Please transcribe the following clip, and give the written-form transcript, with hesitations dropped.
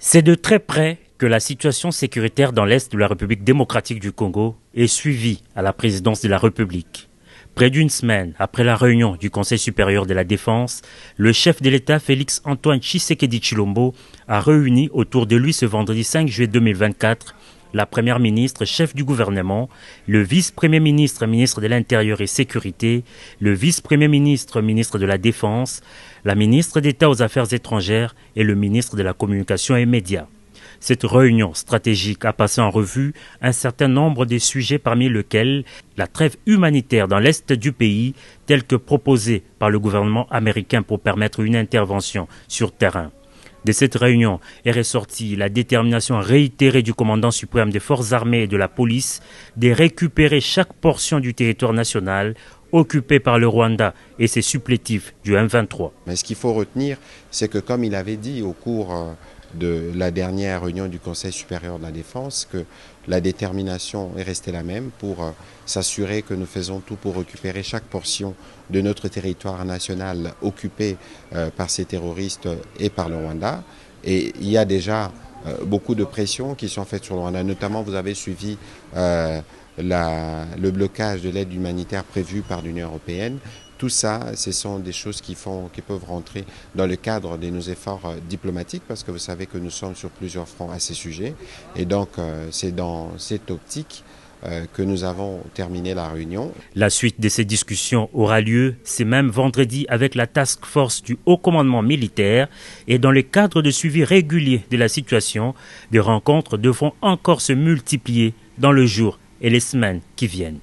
C'est de très près que la situation sécuritaire dans l'Est de la République démocratique du Congo est suivie à la présidence de la République. Près d'une semaine après la réunion du Conseil supérieur de la défense, le chef de l'État Félix-Antoine Tshisekedi Tshilombo a réuni autour de lui ce vendredi 5 juillet 2024 la première ministre, chef du gouvernement, le vice-premier ministre, ministre de l'Intérieur et Sécurité, le vice-premier ministre, ministre de la Défense, la ministre d'État aux Affaires étrangères et le ministre de la Communication et Médias. Cette réunion stratégique a passé en revue un certain nombre de sujets parmi lesquels la trêve humanitaire dans l'est du pays, telle que proposée par le gouvernement américain pour permettre une intervention sur terrain. De cette réunion est ressortie la détermination réitérée du commandant suprême des forces armées et de la police de récupérer chaque portion du territoire national occupé par le Rwanda et ses supplétifs du M23. Mais ce qu'il faut retenir, c'est que comme il avait dit au cours de la dernière réunion du Conseil supérieur de la défense, que la détermination est restée la même pour s'assurer que nous faisons tout pour récupérer chaque portion de notre territoire national occupé par ces terroristes et par le Rwanda. Et il y a déjà beaucoup de pressions qui sont faites sur le Rwanda. Notamment, vous avez suivi le blocage de l'aide humanitaire prévue par l'Union européenne. Tout ça, ce sont des choses qui peuvent rentrer dans le cadre de nos efforts diplomatiques, parce que vous savez que nous sommes sur plusieurs fronts à ces sujets. Et donc, c'est dans cette optique que nous avons terminé la réunion. La suite de ces discussions aura lieu ce même vendredi avec la task force du haut commandement militaire, et dans le cadre de suivi régulier de la situation, des rencontres devront encore se multiplier dans le jour et les semaines qui viennent.